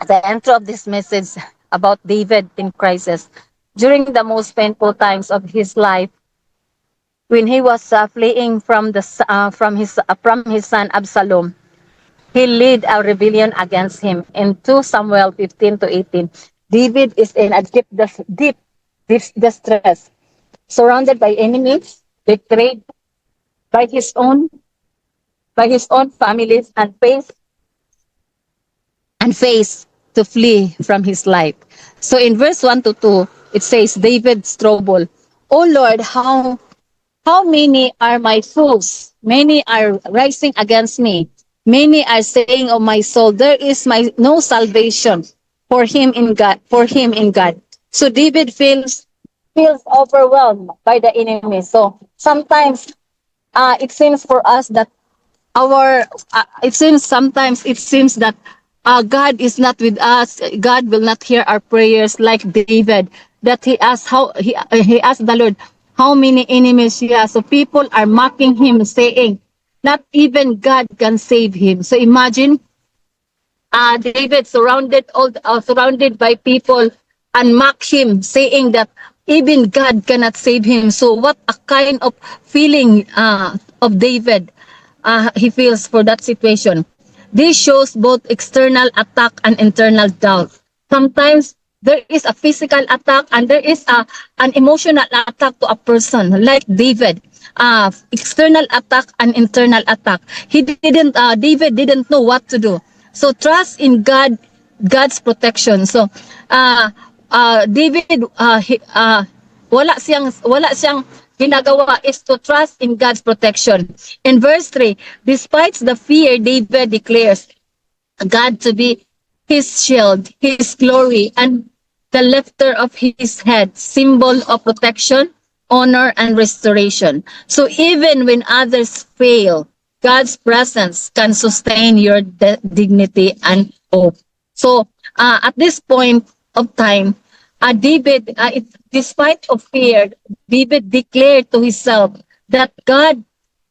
the intro of this message about David in crisis. During the most painful times of his life, when he was fleeing from from his son Absalom, he led a rebellion against him. In 2 Samuel 15 to 18, David is in a deep distress, surrounded by enemies, betrayed by his own families, and face to flee from his life. So in verse 1 to 2, it says, David's trouble. Oh Lord, how many are my foes? Many are rising against me. Many are saying of my soul, there is no salvation for him in God. So David feels overwhelmed by the enemy. So sometimes it seems for us that our it seems that God is not with us. God will not hear our prayers like David. That he asked the Lord how many enemies he has. So people are mocking him, saying, not even God can save him. So imagine David surrounded by people and mock him, saying that even God cannot save him. So what a kind of feeling of David he feels for that situation. This shows both external attack and internal doubt. Sometimes there is a physical attack and there is an emotional attack to a person like David. External attack and internal attack. David didn't know what to do. So trust in God's protection. So David wala siyang ginagawa is to trust in God's protection. In verse 3, despite the fear, David declares God to be his shield, his glory, and the lifter of his head, symbol of protection, honor, and restoration. So even when others fail, God's presence can sustain your dignity and hope. So at this point of time, despite of fear, David declared to himself that God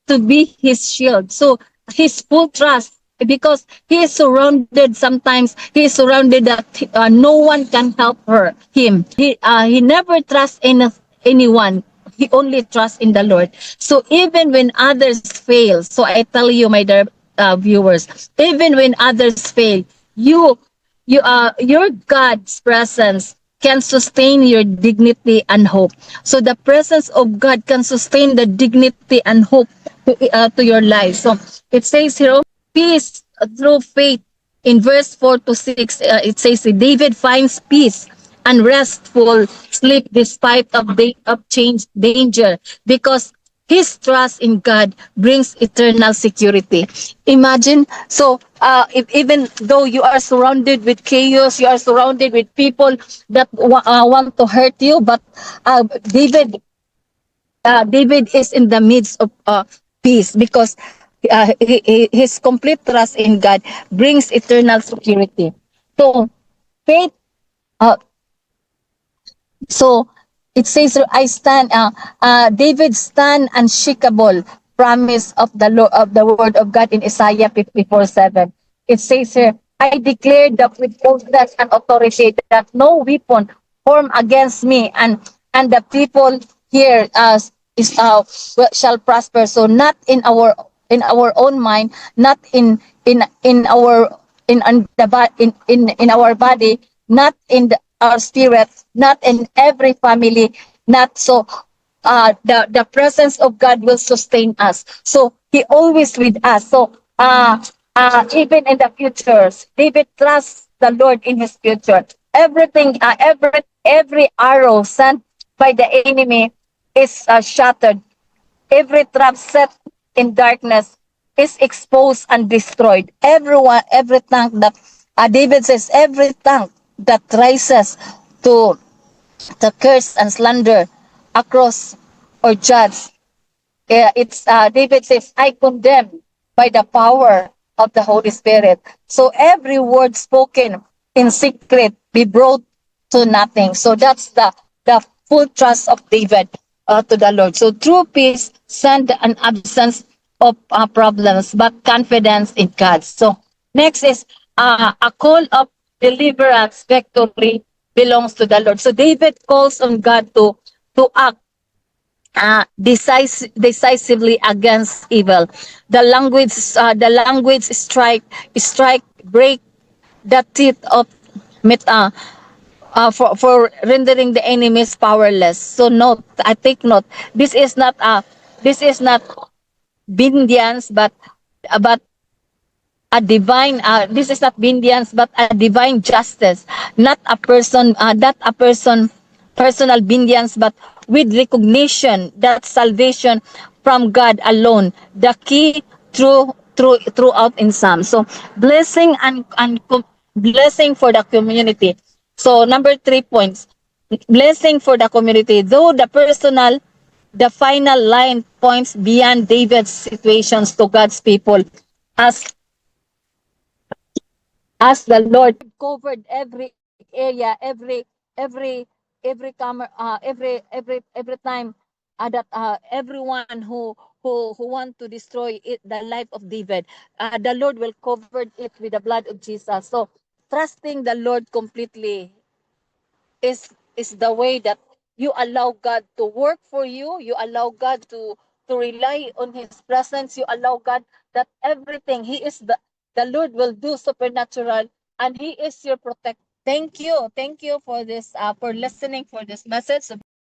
to be his shield. So his full trust, because he is surrounded, sometimes he is surrounded that no one can help him. He never trusts anyone. He only trusts in the Lord. So even when others fail, so I tell you, my dear viewers, even when others fail, your God's presence can sustain your dignity and hope. So the presence of God can sustain the dignity and hope to your life. So it says here, peace through faith. In verse 4 to 6, it says, David finds peace and restful sleep despite of danger, because his trust in God brings eternal security. Imagine, so even though you are surrounded with chaos, you are surrounded with people that want to hurt you, but uh, David David is in the midst of peace, because his complete trust in God brings eternal security. So faith. Uh, so it says, I stand. David stand unshakable promise of the word of God in Isaiah 54:7. It says here, I declare that with boldness and authority that no weapon formed against me and the people here shall prosper. So not in our own mind, not in our in our body, not in our spirit, not in every family, not so. The presence of God will sustain us. So He always with us. So even in the futures, David trusts the Lord in his future. Everything, every arrow sent by the enemy is shattered. Every trap set in darkness is exposed and destroyed. Every tongue that David says, every tongue that rises to curse and slander across or judge, it's David says, I condemn by the power of the Holy Spirit. So every word spoken in secret be brought to nothing. So that's the full trust of David to the Lord. So true peace send an absence of problems, but confidence in God. So next is a call of deliverance, victory belongs to the Lord. So David calls on God to act decisively against evil. The language strike, break the teeth of met, for rendering the enemies powerless. So note, I take note. This is not vengeance, but a divine. This is not vengeance, but a divine justice. Not a person personal vengeance, but with recognition that salvation from God alone, the key throughout in Psalm. So blessing blessing for the community. So number 3 points, blessing for the community. Though the final line points beyond David's situations to God's people, as the Lord covered every area, every time that everyone who want to destroy it, the life of David, the Lord will cover it with the blood of Jesus. So trusting the Lord completely is the way that you allow God to work for you. You allow God to rely on His presence. You allow God that everything the Lord will do supernatural, and He is your protector. Thank you for this for listening for this message.